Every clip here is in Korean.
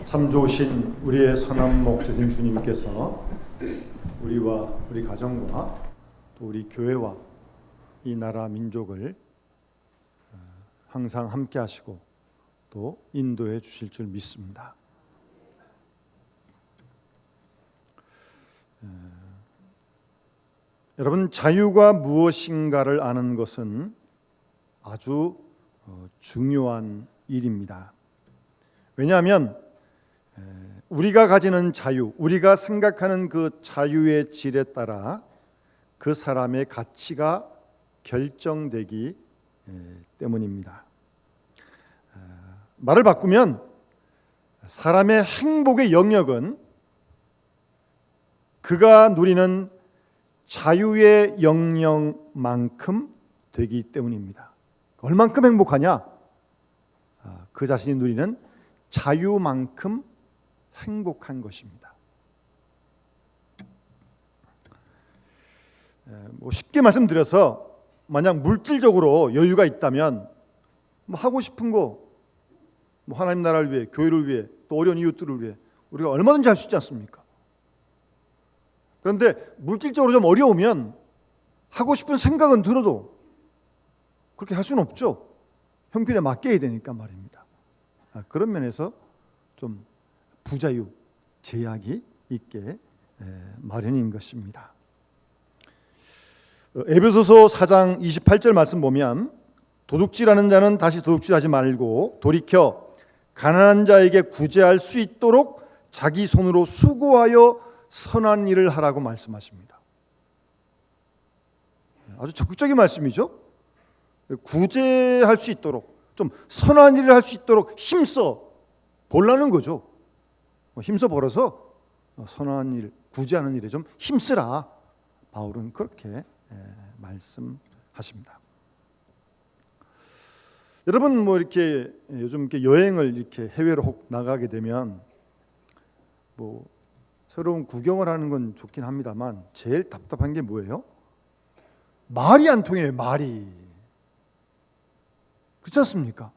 참 좋으신 우리의 선한 목자신 주님께서 우리와 우리 가정과 또 우리 교회와 이 나라 민족을 항상 함께 하시고 또 인도해 주실 줄 믿습니다. 여러분, 자유가 무엇인가를 아는 것은 아주 중요한 일입니다. 왜냐하면 우리가 가지는 자유, 우리가 생각하는 그 자유의 질에 따라 그 사람의 가치가 결정되기 때문입니다. 말을 바꾸면 사람의 행복의 영역은 그가 누리는 자유의 영역만큼 되기 때문입니다. 얼만큼 행복하냐? 그 자신이 누리는 자유만큼 행복한 것입니다. 쉽게 말씀드려서 만약 물질적으로 여유가 있다면 하고 싶은 거 하나님 나라를 위해, 교회를 위해, 또 어려운 이웃들을 위해 우리가 얼마든지 할 수 있지 않습니까? 그런데 물질적으로 좀 어려우면 하고 싶은 생각은 들어도 그렇게 할 수는 없죠. 형편에 맡겨야 되니까 말입니다. 그런 면에서 좀 부자유, 제약이 있게 마련인 것입니다. 에베소서 4장 28절 말씀 보면 도둑질하는 자는 다시 도둑질하지 말고 돌이켜 가난한 자에게 구제할 수 있도록 자기 손으로 수고하여 선한 일을 하라고 말씀하십니다. 아주 적극적인 말씀이죠. 구제할 수 있도록, 좀 선한 일을 할 수 있도록 힘써 보라는 거죠. 힘써 벌어서 선한 일, 구제하는 일에 좀 힘쓰라. 바울은 그렇게 말씀하십니다. 여러분, 이렇게 요즘 이렇게 여행을 이렇게 해외로 혹 나가게 되면 새로운 구경을 하는 건 좋긴 합니다만 제일 답답한 게 뭐예요? 말이 안 통해요. 말이. 그렇지 않습니까?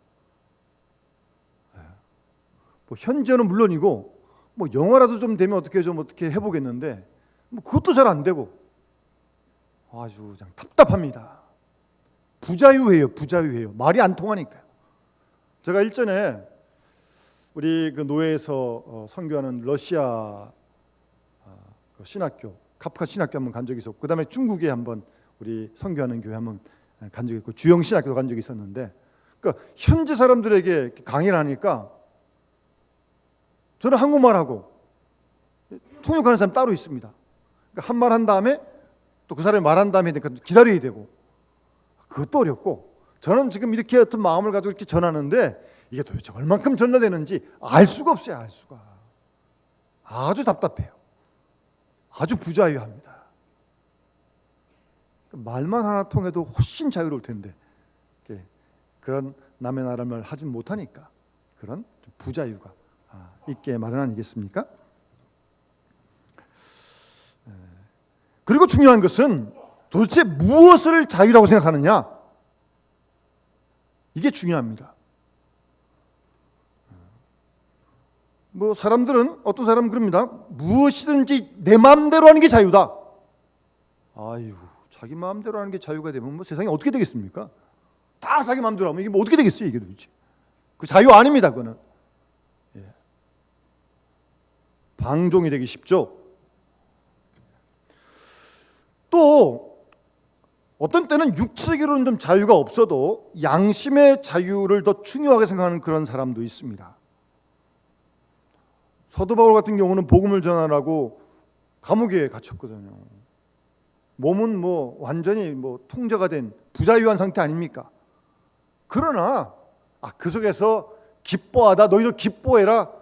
현지어는 물론이고 영어라도 좀 되면 어떻게 해보겠는데 그것도 잘 안 되고 아주 그냥 답답합니다. 부자유해요. 말이 안 통하니까요. 제가 일전에 우리 그 노예에서 선교하는 러시아 신학교, 카프카 신학교 한번 간 적이 있었고, 그 다음에 중국에 한번 우리 선교하는 교회 한번 간 적이 있고, 주영 신학교도 간 적이 있었는데, 그러니까 현지 사람들에게 강의를 하니까 저는 한국말하고 통역하는 사람 따로 있습니다. 그러니까 한 말 한 다음에 또 그 사람이 말한 다음에 기다려야 되고, 그것도 어렵고, 저는 지금 이렇게 어떤 마음을 가지고 이렇게 전하는데 이게 도대체 얼만큼 전달되는지 알 수가 없어요. 알 수가. 아주 답답해요. 아주 부자유합니다. 말만 하나 통해도 훨씬 자유로울 텐데 그런 남의 나라 말 하진 못하니까 그런 부자유가 있게 마련 아니겠습니까? 그리고 중요한 것은 도대체 무엇을 자유라고 생각하느냐? 이게 중요합니다. 어떤 사람은 그럽니다. 무엇이든지 내 마음대로 하는 게 자유다. 아유, 자기 마음대로 하는 게 자유가 되면 세상이 어떻게 되겠습니까? 다 자기 마음대로 하면 이게 어떻게 되겠어요? 이게 도대체. 그 자유 아닙니다. 그거는. 방종이 되기 쉽죠. 또 어떤 때는 육체적으로는 좀 자유가 없어도 양심의 자유를 더 중요하게 생각하는 그런 사람도 있습니다. 사도 바울 같은 경우는 복음을 전하라고 감옥에 갇혔거든요. 몸은 완전히 통제가 된 부자유한 상태 아닙니까? 그러나 그 속에서 기뻐하다, 너희도 기뻐해라,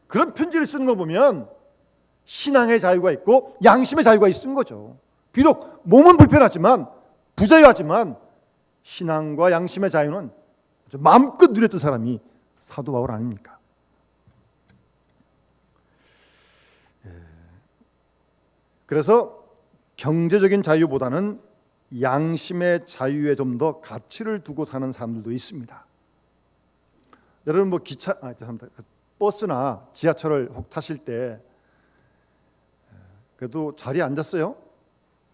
그런 편지를 쓰는 거 보면 신앙의 자유가 있고 양심의 자유가 있는 거죠. 비록 몸은 불편하지만, 부자유하지만 신앙과 양심의 자유는 마음껏 누렸던 사람이 사도 바울 아닙니까? 그래서 경제적인 자유보다는 양심의 자유에 좀 더 가치를 두고 사는 사람들도 있습니다. 여러분 버스나 지하철을 혹 타실 때 그래도 자리에 앉았어요.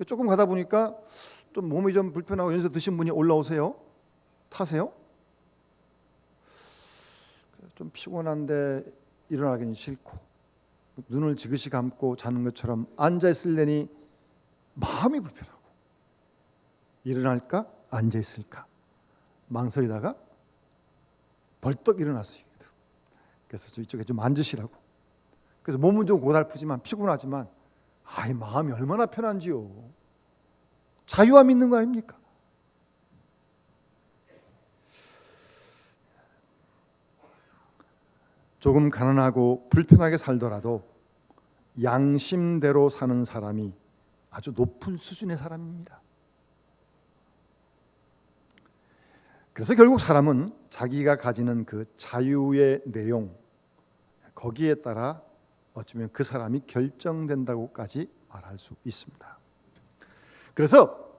조금 가다 보니까 좀 몸이 좀 불편하고 연세 드신 분이 올라오세요. 타세요. 좀 피곤한데 일어나기는 싫고 눈을 지그시 감고 자는 것처럼 앉아 있을래니 마음이 불편하고 일어날까 앉아 있을까 망설이다가 벌떡 일어났어요. 그래서 이쪽에 좀 앉으시라고. 그래서 몸은 좀 고달프지만 피곤하지만 마음이 얼마나 편한지요. 자유함 있는 거 아닙니까? 조금 가난하고 불편하게 살더라도 양심대로 사는 사람이 아주 높은 수준의 사람입니다. 그래서 결국 사람은 자기가 가지는 그 자유의 내용, 거기에 따라 어쩌면 그 사람이 결정된다고까지 말할 수 있습니다. 그래서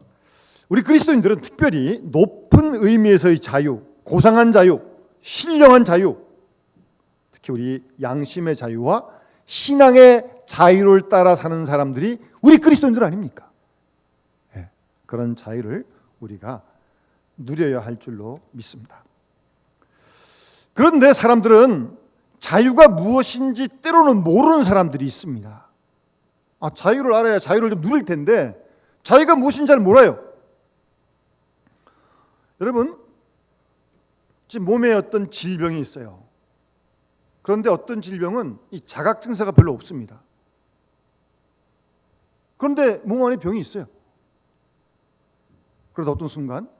우리 그리스도인들은 특별히 높은 의미에서의 자유, 고상한 자유, 신령한 자유, 특히 우리 양심의 자유와 신앙의 자유를 따라 사는 사람들이 우리 그리스도인들 아닙니까? 네, 그런 자유를 우리가 누려야 할 줄로 믿습니다. 그런데 사람들은 자유가 무엇인지 때로는 모르는 사람들이 있습니다. 자유를 알아야 자유를 좀 누릴 텐데 자유가 무엇인지 잘 몰라요. 여러분, 지금 몸에 어떤 질병이 있어요. 그런데 어떤 질병은 이 자각 증세가 별로 없습니다. 그런데 몸 안에 병이 있어요. 그러다 어떤 순간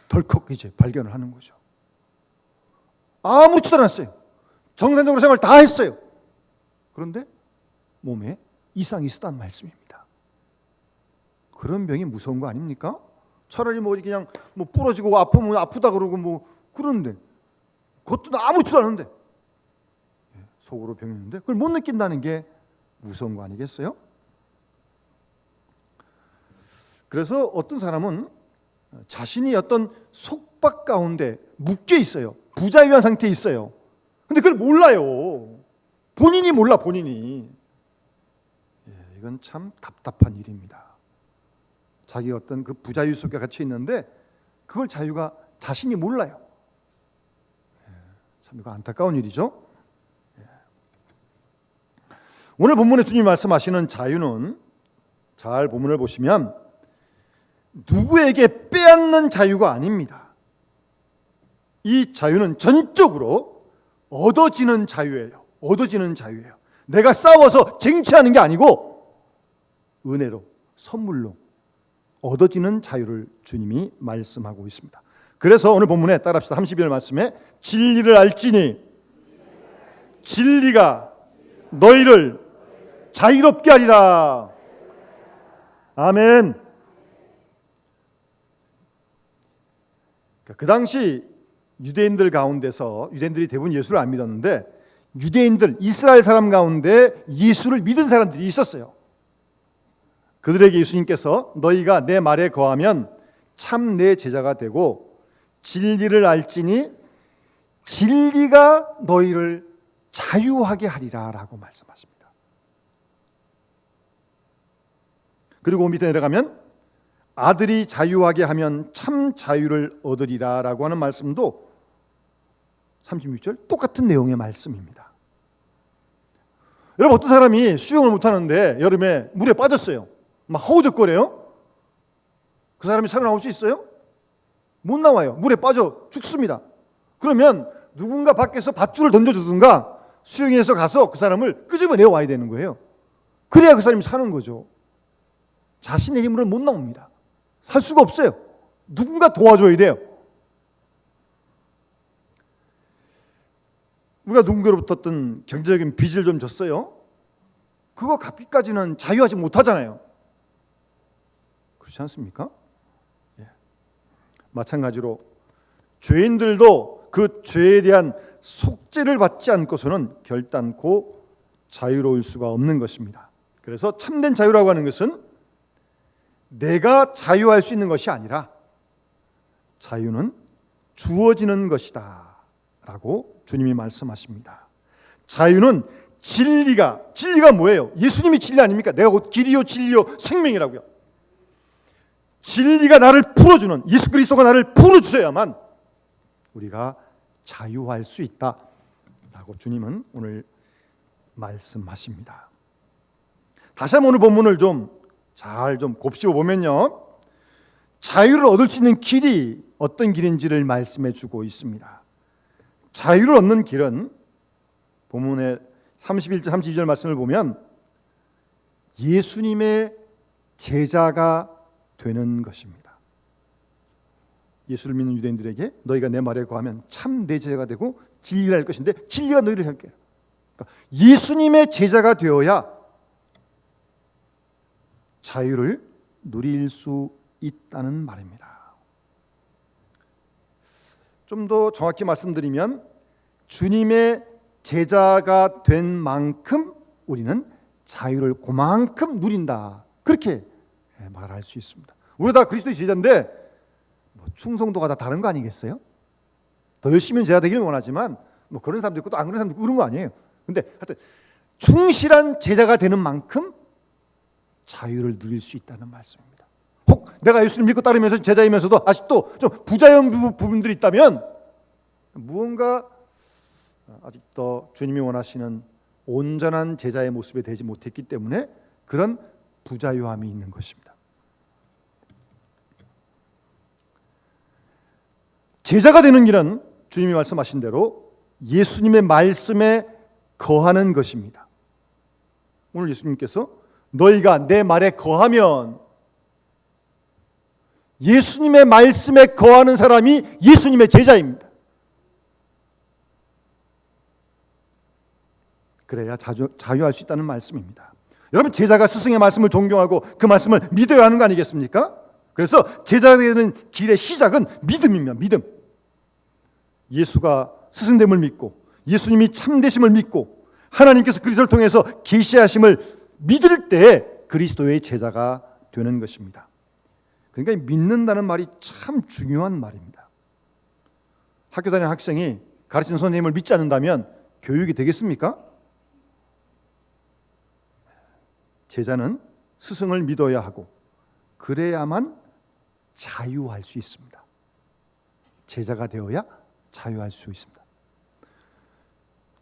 덜컥 이제 발견을 하는 거죠. 아무렇지도 않았어요. 정상적으로 생활 다 했어요. 그런데 몸에 이상이 있었다는 말씀입니다. 그런 병이 무서운 거 아닙니까? 차라리 그냥 부러지고 아프면 아프다 그러고 그런데 그것도 아무렇지도 않은데 속으로 병이 있는데 그걸 못 느낀다는 게 무서운 거 아니겠어요? 그래서 어떤 사람은 자신이 어떤 속박 가운데 묶여 있어요. 부자유한 상태에 있어요. 근데 그걸 몰라요. 본인이 몰라, 본인이. 이건 참 답답한 일입니다. 자기 어떤 그 부자유 속에 갇혀 있는데 그걸 자신이 몰라요. 참 이거 안타까운 일이죠. 오늘 본문에 주님이 말씀하시는 자유는 잘 본문을 보시면 누구에게 빼앗는 자유가 아닙니다. 이 자유는 전적으로 얻어지는 자유예요. 얻어지는 자유예요. 내가 싸워서 쟁취하는 게 아니고 은혜로, 선물로 얻어지는 자유를 주님이 말씀하고 있습니다. 그래서 오늘 본문에 따라합시다. 32절 말씀에 진리를 알지니 진리가 너희를 자유롭게 하리라. 아멘. 그 당시 유대인들 가운데서 유대인들이 대부분 예수를 안 믿었는데 유대인들 이스라엘 사람 가운데 예수를 믿은 사람들이 있었어요. 그들에게 예수님께서 너희가 내 말에 거하면 참 내 제자가 되고 진리를 알지니 진리가 너희를 자유하게 하리라 라고 말씀하십니다. 그리고 밑에 내려가면 아들이 자유하게 하면 참 자유를 얻으리라 라고 하는 말씀도 36절 똑같은 내용의 말씀입니다. 여러분, 어떤 사람이 수영을 못하는데 여름에 물에 빠졌어요. 막 허우적거려요. 그 사람이 살아나올 수 있어요? 못 나와요. 물에 빠져 죽습니다. 그러면 누군가 밖에서 밧줄을 던져주든가 수영해서 가서 그 사람을 끄집어내어 와야 되는 거예요. 그래야 그 사람이 사는 거죠. 자신의 힘으로는 못 나옵니다. 살 수가 없어요. 누군가 도와줘야 돼요. 우리가 누군가로부터 어떤 경제적인 빚을 좀 졌어요. 그거 갚기까지는 자유하지 못하잖아요. 그렇지 않습니까? 마찬가지로 죄인들도 그 죄에 대한 속죄를 받지 않고서는 결단코 자유로울 수가 없는 것입니다. 그래서 참된 자유라고 하는 것은 내가 자유할 수 있는 것이 아니라 자유는 주어지는 것이다 라고 주님이 말씀하십니다. 자유는 진리가 뭐예요? 예수님이 진리 아닙니까? 내가 곧 길이요 진리요 생명이라고요. 진리가 나를 풀어주는, 예수 그리스도가 나를 풀어주셔야만 우리가 자유할 수 있다라고 주님은 오늘 말씀하십니다. 다시 한번 오늘 본문을 잘 곱씹어 보면요, 자유를 얻을 수 있는 길이 어떤 길인지를 말씀해 주고 있습니다. 자유를 얻는 길은 본문의 31절 32절 말씀을 보면 예수님의 제자가 되는 것입니다. 예수를 믿는 유대인들에게 너희가 내 말에 거하면 참 내 제자가 되고 진리를 알 것인데 진리가 너희를 향하게. 그러니까 예수님의 제자가 되어야 자유를 누릴 수 있다는 말입니다. 좀 더 정확히 말씀드리면 주님의 제자가 된 만큼 우리는 자유를 그만큼 누린다, 그렇게 말할 수 있습니다. 우리 다 그리스도의 제자인데 충성도가 다 다른 거 아니겠어요? 더 열심히 제자 되기를 원하지만 그런 사람도 있고 또 안 그런 사람도 있고 그런 거 아니에요. 근데 하여튼 충실한 제자가 되는 만큼 자유를 누릴 수 있다는 말씀입니다. 혹 내가 예수님 믿고 따르면서 제자이면서도 아직도 좀 부자연 부분들이 있다면 무언가 아직도 주님이 원하시는 온전한 제자의 모습이 되지 못했기 때문에 그런 부자유함이 있는 것입니다. 제자가 되는 길은 주님이 말씀하신 대로 예수님의 말씀에 거하는 것입니다. 오늘 예수님께서 너희가 내 말에 거하면, 예수님의 말씀에 거하는 사람이 예수님의 제자입니다. 그래야 자유할 수 있다는 말씀입니다. 여러분, 제자가 스승의 말씀을 존경하고 그 말씀을 믿어야 하는 거 아니겠습니까? 그래서 제자가 되는 길의 시작은 믿음입니다. 믿음. 예수가 스승됨을 믿고 예수님이 참되심을 믿고 하나님께서 그리스도를 통해서 계시하심을 믿을 때 그리스도의 제자가 되는 것입니다. 그러니까 믿는다는 말이 참 중요한 말입니다. 학교 다니는 학생이 가르치는 선생님을 믿지 않는다면 교육이 되겠습니까? 제자는 스승을 믿어야 하고 그래야만 자유할 수 있습니다. 제자가 되어야 자유할 수 있습니다.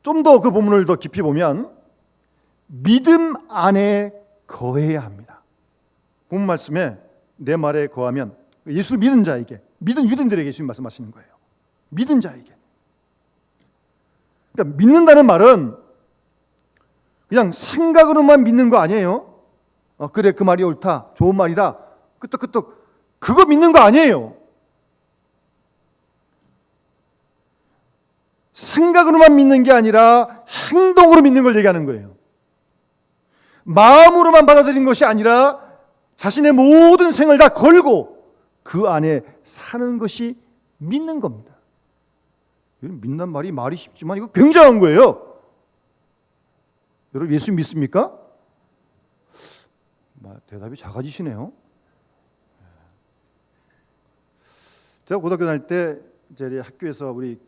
좀 더 그 본문을 더 깊이 보면 믿음 안에 거해야 합니다. 본문 말씀에 내 말에 거하면 예수 믿은 자에게, 믿은 유대인들에게 주님 말씀하시는 거예요. 믿은 자에게. 그러니까 믿는다는 말은 그냥 생각으로만 믿는 거 아니에요. 그래, 그 말이 옳다, 좋은 말이다, 끄떡끄떡 그거 믿는 거 아니에요. 생각으로만 믿는 게 아니라 행동으로 믿는 걸 얘기하는 거예요. 마음으로만 받아들인 것이 아니라 자신의 모든 생을 다 걸고 그 안에 사는 것이 믿는 겁니다. 믿는 말이 쉽지만 이거 굉장한 거예요. 여러분, 예수 믿습니까? 대답이 작아지시네요. 제가 고등학교 다닐 때 이제 학교에서 우리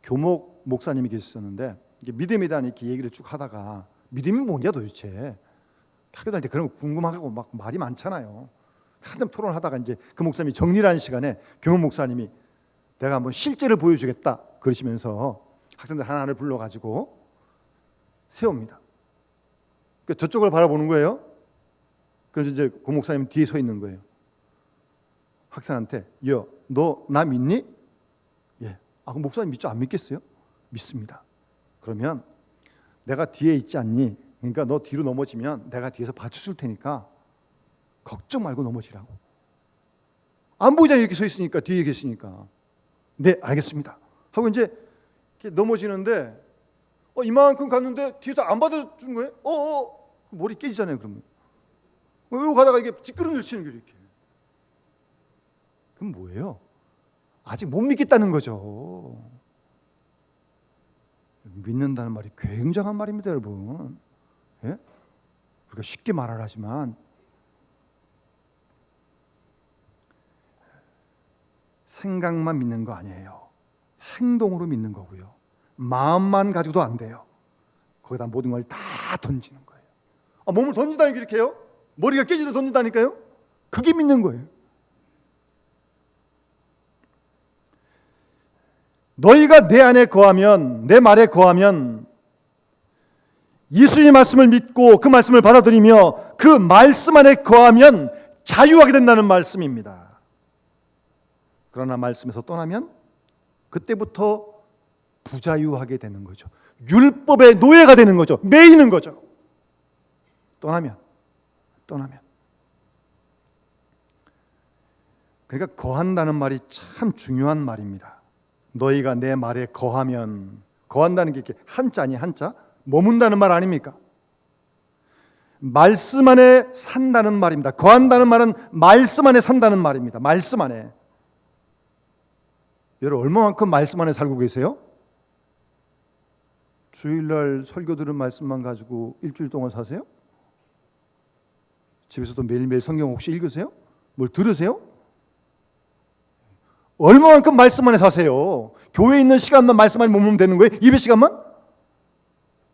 교목 목사님이 계셨었는데 믿음에 대한 이렇게 얘기를 쭉 하다가 믿음이 뭐냐 도대체, 학교 다닐 때 그런 거 궁금하고 막 말이 많잖아요. 한참 토론하다가 이제 그 목사님이 정리를 하는 시간에 교목 목사님이 내가 한번 실제를 보여주겠다 그러시면서 학생들 하나를 불러가지고 세웁니다. 그러니까 저쪽을 바라보는 거예요. 그래서 이제 그 목사님 뒤에 서 있는 거예요. 학생한테 너 나 믿니? 예. 그 목사님 믿죠? 안 믿겠어요? 믿습니다. 그러면 내가 뒤에 있지 않니? 그러니까 너 뒤로 넘어지면 내가 뒤에서 받쳐줄 테니까 걱정 말고 넘어지라고. 안 보이잖아요. 이렇게 서 있으니까, 뒤에 계시니까. 네, 알겠습니다 하고 이제 이렇게 넘어지는데 이만큼 갔는데 뒤에서 안 받아주는 거예요. 머리 깨지잖아요. 그러면 왜 가다가 이게 찌끄러져 치는 거예요. 이렇게. 그럼 뭐예요? 아직 못 믿겠다는 거죠. 믿는다는 말이 굉장한 말입니다, 여러분. 예? 우리가 쉽게 말을 하지만 생각만 믿는 거 아니에요. 행동으로 믿는 거고요. 마음만 가지고도 안 돼요. 거기다 모든 걸 다 던지는 거예요. 몸을 던진다니까 이렇게 해요? 머리가 깨지도 던진다니까요? 그게 믿는 거예요. 너희가 내 안에 거하면, 내 말에 거하면 예수의 말씀을 믿고 그 말씀을 받아들이며 그 말씀 안에 거하면 자유하게 된다는 말씀입니다. 그러나 말씀에서 떠나면 그때부터 부자유하게 되는 거죠. 율법의 노예가 되는 거죠. 매이는 거죠. 떠나면. 그러니까 거한다는 말이 참 중요한 말입니다. 너희가 내 말에 거하면, 거한다는 게 이렇게 한자 아니 한자? 머문다는 말 아닙니까? 말씀 안에 산다는 말입니다. 거한다는 말은 말씀 안에 산다는 말입니다. 말씀 안에. 여러분 얼마만큼 말씀 안에 살고 계세요? 주일날 설교 들은 말씀만 가지고 일주일 동안 사세요? 집에서도 매일매일 성경 혹시 읽으세요? 뭘 들으세요? 얼마만큼 말씀 안에 사세요? 교회에 있는 시간만 말씀 안에 머물면 되는 거예요? 예배 시간만?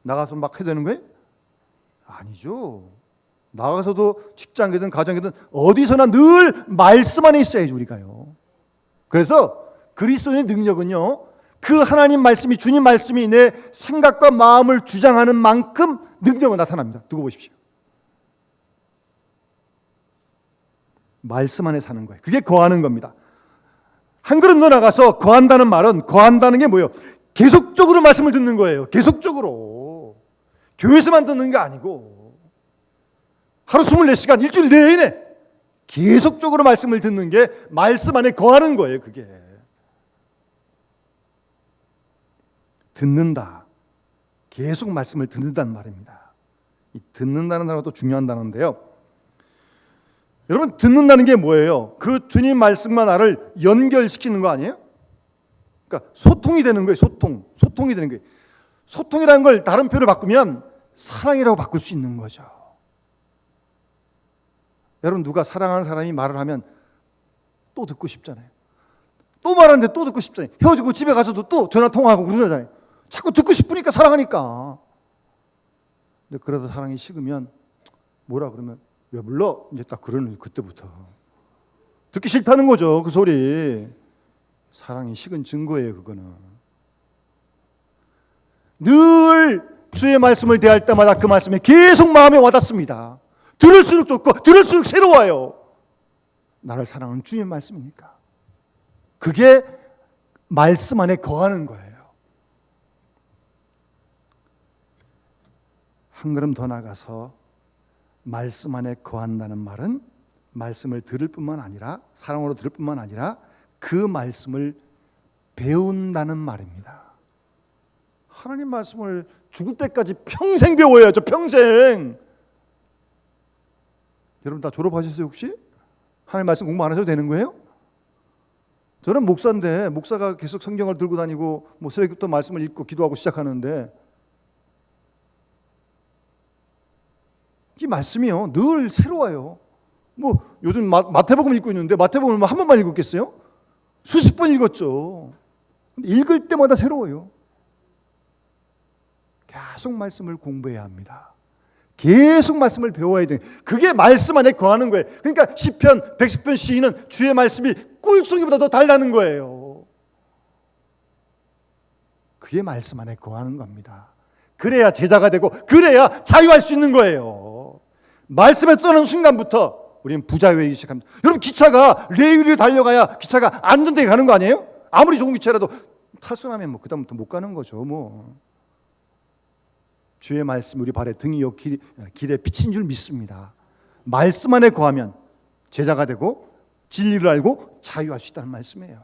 나가서 막 해야 되는 거예요? 아니죠. 나가서도 직장이든 가정이든 어디서나 늘 말씀 안에 있어야지 우리가요. 그래서 그리스도인의 능력은요, 그 하나님 말씀이, 주님 말씀이 내 생각과 마음을 주장하는 만큼 능력은 나타납니다. 두고 보십시오. 말씀 안에 사는 거예요. 그게 거하는 겁니다. 한 걸음 더 나가서 거한다는 말은, 거한다는 게 뭐예요? 계속적으로 말씀을 듣는 거예요. 계속적으로. 교회에서만 듣는 게 아니고 하루 24시간 일주일 내내 계속적으로 말씀을 듣는 게 말씀 안에 거하는 거예요. 그게 듣는다. 계속 말씀을 듣는다는 말입니다. 이 듣는다는 단어도 중요한 단어인데요. 여러분 듣는다는 게 뭐예요? 그 주님 말씀과 나를 연결시키는 거 아니에요? 그러니까 소통이 되는 거예요. 소통이 되는 거예요. 소통이라는 걸 다른 표현을 바꾸면 사랑이라고 바꿀 수 있는 거죠. 여러분 누가 사랑하는 사람이 말을 하면 또 듣고 싶잖아요. 또 말하는데 또 듣고 싶잖아요. 헤어지고 집에 가서도 또 전화 통화하고 그러잖아요. 자꾸 듣고 싶으니까 사랑하니까. 근데 그러다 사랑이 식으면 뭐라 그러면 왜 불러? 이제 딱 그러는 그때부터 듣기 싫다는 거죠. 그 소리. 사랑이 식은 증거예요. 그거는. 늘 주의 말씀을 대할 때마다 그 말씀이 계속 마음에 와닿습니다. 들을수록 좋고 들을수록 새로워요. 나를 사랑하는 주의 말씀이니까. 그게 말씀 안에 거하는 거예요. 한 걸음 더 나가서 말씀 안에 거한다는 말은 말씀을 들을 뿐만 아니라, 사랑으로 들을 뿐만 아니라 그 말씀을 배운다는 말입니다. 하나님 말씀을 죽을 때까지 평생 배워야죠. 평생. 여러분 다 졸업하셨어요 혹시? 하나님 말씀 공부 안 하셔도 되는 거예요? 저는 목사인데 목사가 계속 성경을 들고 다니고 뭐 새벽부터 말씀을 읽고 기도하고 시작하는데 이 말씀이요 늘 새로워요. 뭐 요즘 마태복음 읽고 있는데 마태복음을 한 번만 읽었겠어요? 수십 번 읽었죠. 읽을 때마다 새로워요. 계속 말씀을 공부해야 합니다. 계속 말씀을 배워야 돼. 그게 말씀 안에 거하는 거예요. 그러니까 시편 110편 시인은 주의 말씀이 꿀송이보다 더 달다는 거예요. 그게 말씀 안에 거하는 겁니다. 그래야 제자가 되고 그래야 자유할 수 있는 거예요. 말씀에 떠나는 순간부터 우리는 부자유이기 시작합니다. 여러분 기차가 레일을 달려가야 기차가 안전되게 가는 거 아니에요? 아무리 좋은 기차라도 탈선하면 뭐 그다음부터 못 가는 거죠. 뭐 주의 말씀 우리 발에 등이요 길에 비친 줄 믿습니다. 말씀 안에 거하면 제자가 되고 진리를 알고 자유할 수 있다는 말씀이에요.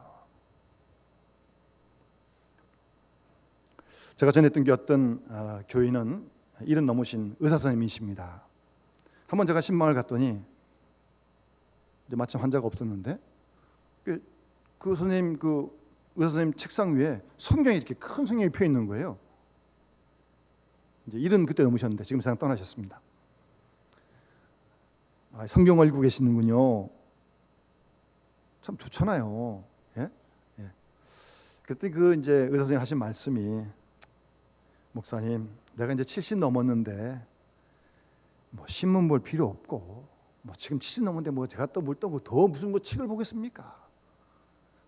제가 전했던 게 어떤 교인은 일은 넘으신 의사 선생님이십니다. 한번 제가 신방을 갔더니 이제 마침 환자가 없었는데 그 선생님 그 의사 선생님 책상 위에 성경이 이렇게 큰 성경이 펴 있는 거예요. 이제 일은 그때 넘으셨는데 지금 세상 떠나셨습니다. 성경을 읽고 계시는군요. 참 좋잖아요. 예? 예. 그때 그 이제 의사 선생님 하신 말씀이 목사님 내가 이제 70 넘었는데 뭐 신문 볼 필요 없고 뭐 지금 70 넘었는데 뭐 제가 또 더 무슨 뭐 책을 보겠습니까?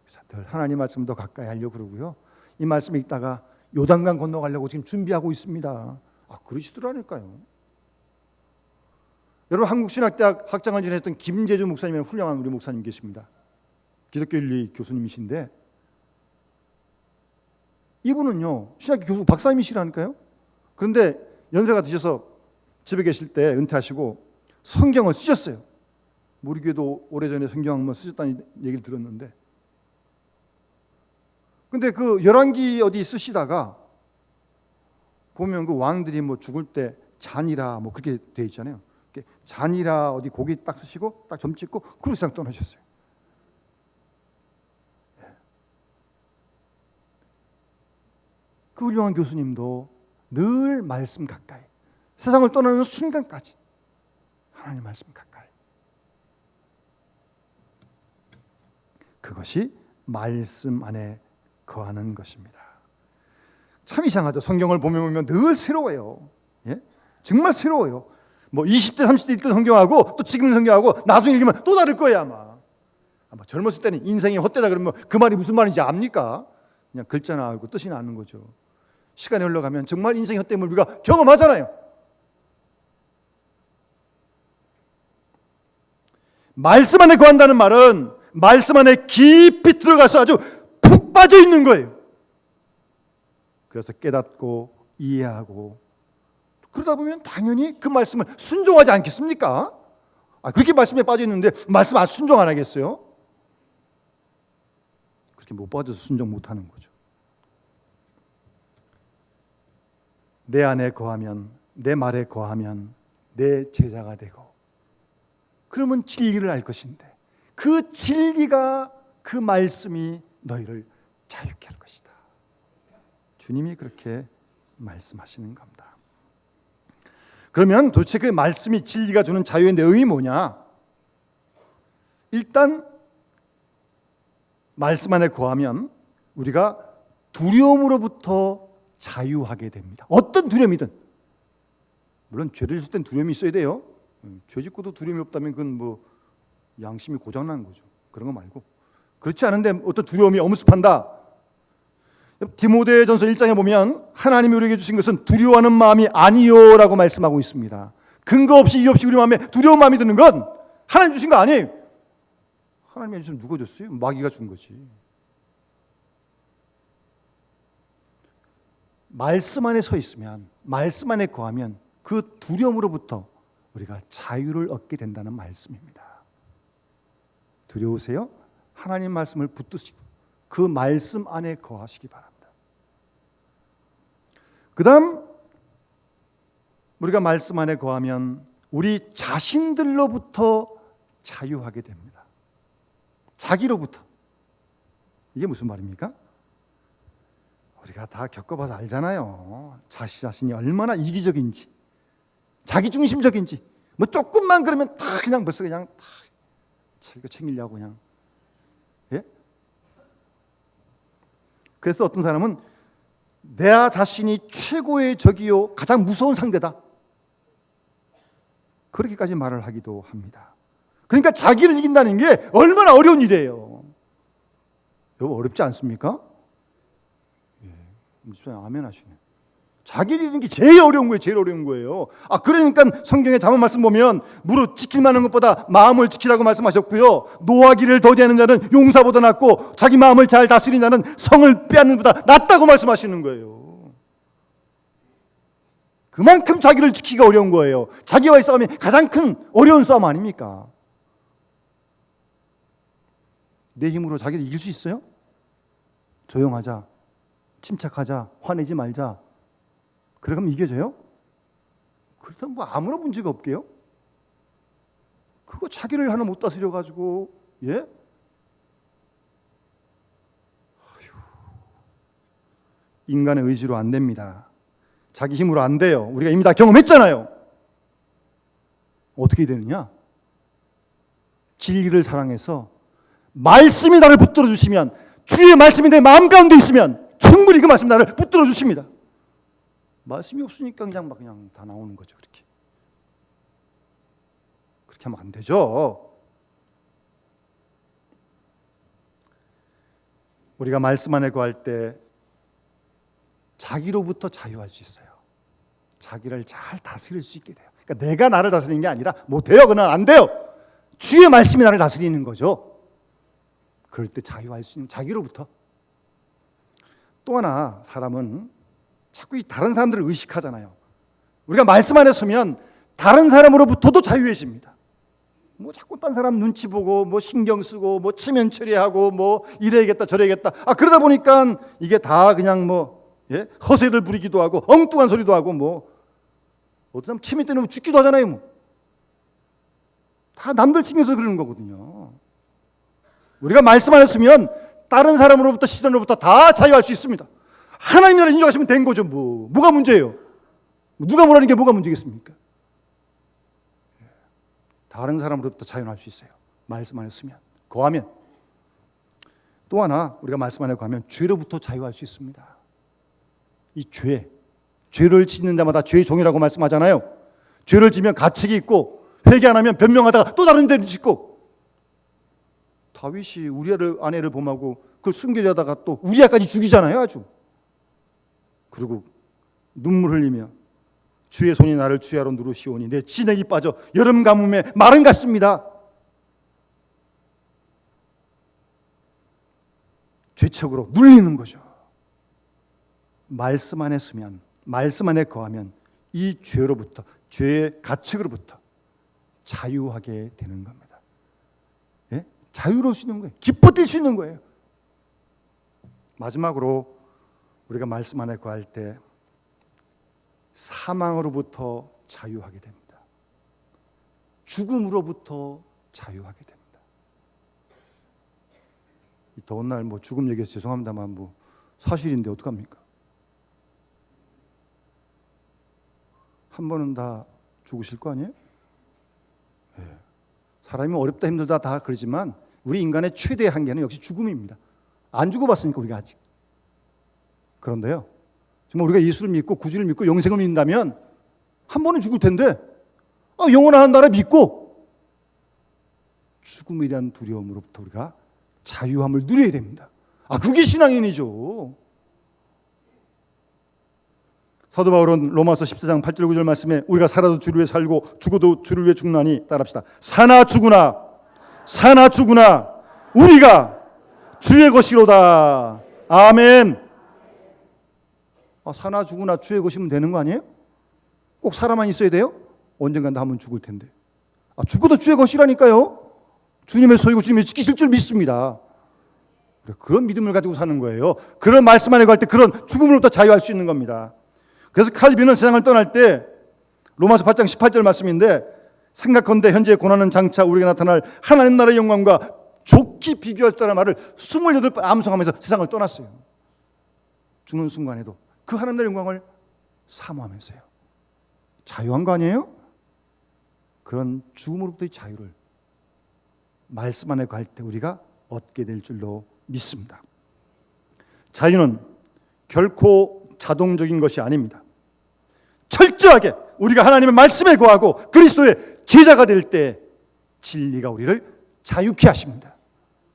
그래서 늘 하나님 말씀 더 가까이 하려고 그러고요. 이 말씀 읽다가 요단강 건너가려고 지금 준비하고 있습니다. 그러시더라니까요. 여러분, 한국신학대학 학장을 지냈던 김재주 목사님이라는 훌륭한 우리 목사님 계십니다. 기독교윤리 교수님이신데 이분은요 신학교 교수 박사님이시라니까요. 그런데 연세가 드셔서 집에 계실 때 은퇴하시고 성경을 쓰셨어요. 우리 교회도 오래전에 성경 한번 쓰셨다는 얘기를 들었는데, 근데 그 열왕기 어디 쓰시다가 보면 그 왕들이 뭐 죽을 때 잔이라 뭐 그렇게 돼 있잖아요. 잔이라 어디 고기 딱 쓰시고 딱 점 찍고 그리고 세상 떠나셨어요. 그 훌륭한 교수님도 늘 말씀 가까이, 세상을 떠나는 순간까지 하나님 말씀 가까이. 그것이 말씀 안에 거하는 것입니다. 참 이상하죠. 성경을 보면 늘 새로워요. 예? 정말 새로워요. 뭐 20대 30대 읽던 성경하고 또 지금 성경하고 나중에 읽으면 또 다를 거예요 아마. 젊었을 때는 인생이 헛되다 그러면 그 말이 무슨 말인지 압니까? 그냥 글자나 알고 뜻이나 아는 거죠. 시간이 흘러가면 정말 인생이 헛됨을 우리가 경험하잖아요. 말씀 안에 거한다는 말은 말씀 안에 깊이 들어가서 아주 푹 빠져 있는 거예요. 그래서 깨닫고 이해하고 그러다 보면 당연히 그 말씀을 순종하지 않겠습니까? 그렇게 말씀에 빠져 있는데 말씀 안 순종 안 하겠어요? 그렇게 못 빠져서 순종 못 하는 거죠. 내 안에 거하면, 내 말에 거하면 내 제자가 되고, 그러면 진리를 알 것인데 그 진리가, 그 말씀이 너희를 자유케 할 것이다. 주님이 그렇게 말씀하시는 겁니다. 그러면 도대체 그 말씀이 진리가 주는 자유의 내용이 뭐냐? 일단 말씀 안에 거하면 우리가 두려움으로부터 자유하게 됩니다. 어떤 두려움이든. 물론 죄를 짓을 땐 두려움이 있어야 돼요. 죄 짓고도 두려움이 없다면 그건 뭐 양심이 고장난 거죠. 그런 거 말고. 그렇지 않은데 어떤 두려움이 엄습한다. 디모데전서 1장에 보면 하나님이 우리에게 주신 것은 두려워하는 마음이 아니요라고 말씀하고 있습니다. 근거 없이 이유 없이 우리 마음에 두려운 마음이 드는 건 하나님 주신 거 아니에요. 하나님이 주시면 누가 줬어요? 마귀가 준 거지. 말씀 안에 서 있으면, 말씀 안에 거하면 그 두려움으로부터 우리가 자유를 얻게 된다는 말씀입니다. 두려우세요? 하나님 말씀을 붙드시고 그 말씀 안에 거하시기 바랍니다. 그 다음 우리가 말씀 안에 거하면 우리 자신들로부터 자유하게 됩니다. 자기로부터. 이게 무슨 말입니까? 우리가 다 겪어봐서 알잖아요. 자신이 얼마나 이기적인지, 자기중심적인지. 뭐 조금만 그러면 다 그냥 벌써 그냥 다 자기가 챙기려고 그냥. 예? 그래서 어떤 사람은 내 자신이 최고의 적이요 가장 무서운 상대다. 그렇게까지 말을 하기도 합니다. 그러니까 자기를 이긴다는 게 얼마나 어려운 일이에요. 여러분 어렵지 않습니까? 아멘 하시네. 자기를 이기는 게 제일 어려운 거예요. 제일 어려운 거예요. 그러니까 성경의 잠언 말씀 보면 무릇 지킬 만한 것보다 마음을 지키라고 말씀하셨고요. 노하기를 더디하는 자는 용사보다 낫고 자기 마음을 잘 다스리는 자는 성을 빼앗는 것보다 낫다고 말씀하시는 거예요. 그만큼 자기를 지키기가 어려운 거예요. 자기와의 싸움이 가장 큰 어려운 싸움 아닙니까? 내 힘으로 자기를 이길 수 있어요? 조용하자, 침착하자, 화내지 말자. 그러면 이겨져요? 그렇다면 뭐 아무런 문제가 없게요? 그거 자기를 하나 못 다스려 가지고 예? 인간의 의지로 안 됩니다. 자기 힘으로 안 돼요. 우리가 이미 다 경험했잖아요. 어떻게 되느냐? 진리를 사랑해서 말씀이 나를 붙들어 주시면, 주의 말씀이 내 마음 가운데 있으면 충분히 그 말씀이 나를 붙들어 주십니다. 말씀이 없으니까 그냥 다 나오는 거죠. 그렇게 하면 안 되죠. 우리가 말씀 안에 거할 때 자기로부터 자유할 수 있어요. 자기를 잘 다스릴 수 있게 돼요. 그러니까 내가 나를 다스리는 게 아니라 못해요. 그건 안 돼요. 주의 말씀이 나를 다스리는 거죠. 그럴 때 자유할 수 있는 자기로부터. 또 하나 사람은 자꾸 다른 사람들을 의식하잖아요. 우리가 말씀 안에 서면 다른 사람으로부터도 자유해집니다. 뭐 자꾸 딴 사람 눈치 보고 뭐 신경 쓰고 뭐 체면 처리하고 뭐 이래야겠다 저래야겠다. 그러다 보니까 이게 다 그냥 허세를 부리기도 하고 엉뚱한 소리도 하고 뭐 어떤 사람 체면 때문에 죽기도 하잖아요. 뭐. 다 남들 신경 써서 그러는 거거든요. 우리가 말씀 안에 서면 다른 사람으로부터 시선으로부터 다 자유할 수 있습니다. 하나님 나라를 인정하시면 된 거죠. 뭐가 문제예요? 누가 뭐라는 게 뭐가 문제겠습니까? 다른 사람으로부터 자유할 수 있어요. 말씀 안에 서면, 거하면. 또 하나 우리가 말씀 안에 거하면 죄로부터 자유할 수 있습니다. 이 죄를 짓는 자마다 죄의 종이라고 말씀하잖아요. 죄를 지면 가책이 있고 회개 안 하면 변명하다가 또 다른 데를 짓고. 다윗이 우리아를 아내를 범하고 그걸 숨기려 하다가 또 우리아까지 죽이잖아요. 아주. 그리고 눈물 흘리며 주의 손이 나를 주야로 누르시오니 내 진액이 빠져 여름 가뭄에 마른 같습니다. 죄책으로 눌리는 거죠. 말씀 안에 서면, 말씀 안에 거하면 이 죄로부터, 죄의 가책으로부터 자유하게 되는 겁니다. 예? 자유로울 수 있는 거예요. 기뻐 뛸 수 있는 거예요. 마지막으로 우리가 말씀 안에 거할 때 사망으로부터 자유하게 됩니다. 죽음으로부터 자유하게 됩니다. 이 더운 날 죽음 얘기해서 죄송합니다만 사실인데 어떡합니까? 한 번은 다 죽으실 거 아니에요? 네. 사람이 어렵다 힘들다 다 그러지만 우리 인간의 최대 한계는 역시 죽음입니다. 안 죽어봤으니까 우리가 아직. 그런데요, 정말 우리가 예수를 믿고 구주를 믿고 영생을 믿는다면 한 번은 죽을 텐데 영원한 나라 믿고 죽음에 대한 두려움으로부터 우리가 자유함을 누려야 됩니다. 그게 신앙인이죠. 사도 바울은 로마서 14장 8절 9절 말씀에 우리가 살아도 주를 위해 살고 죽어도 주를 위해 죽나니 따라합시다. 사나 죽으나 우리가 주의 것이로다. 아멘. 사나 죽으나 주의 것이면 되는 거 아니에요? 꼭 살아만 있어야 돼요? 언젠간 다 한번 죽을 텐데. 죽어도 주의 것이라니까요. 주님의 소유고 주님이 지키실 줄 믿습니다. 그런 믿음을 가지고 사는 거예요. 그런 말씀 안에 갈 때 그런 죽음으로부터 자유할 수 있는 겁니다. 그래서 칼빈은 세상을 떠날 때 로마서 8장 18절 말씀인데 생각컨대 현재의 고난은 장차 우리에게 나타날 하나님 나라의 영광과 좋게 비교할 때라는 말을 28번 암송하면서 세상을 떠났어요. 죽는 순간에도 그 하나님 나라의 영광을 사모하면서요. 자유한 거 아니에요? 그런 죽음으로부터의 자유를 말씀 안에 갈 때 우리가 얻게 될 줄로 믿습니다. 자유는 결코 자동적인 것이 아닙니다. 철저하게 우리가 하나님의 말씀에 거하고 그리스도의 제자가 될 때 진리가 우리를 자유케 하십니다.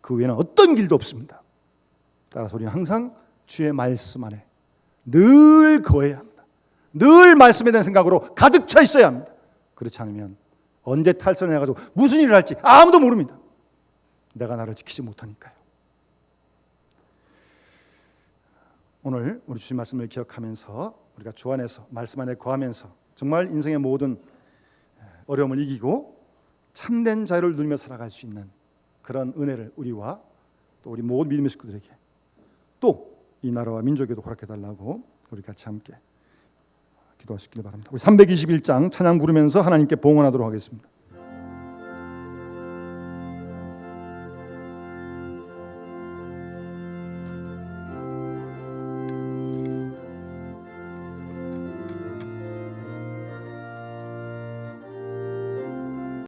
그 외에는 어떤 길도 없습니다. 따라서 우리는 항상 주의 말씀 안에 늘 거해야 합니다. 늘 말씀에 대한 생각으로 가득 차 있어야 합니다. 그렇지 않으면 언제 탈선해가지고 무슨 일을 할지 아무도 모릅니다. 내가 나를 지키지 못하니까요. 오늘 우리 주신 말씀을 기억하면서 우리가 주 안에서 말씀 안에 거하면서 정말 인생의 모든 어려움을 이기고 참된 자유를 누리며 살아갈 수 있는 그런 은혜를 우리와 또 우리 모든 믿음의 식구들에게 또 이 나라와 민족에도 허락해달라고 우리 같이 함께 기도하시길 바랍니다. 우리 321장 찬양 부르면서 하나님께 봉헌하도록 하겠습니다.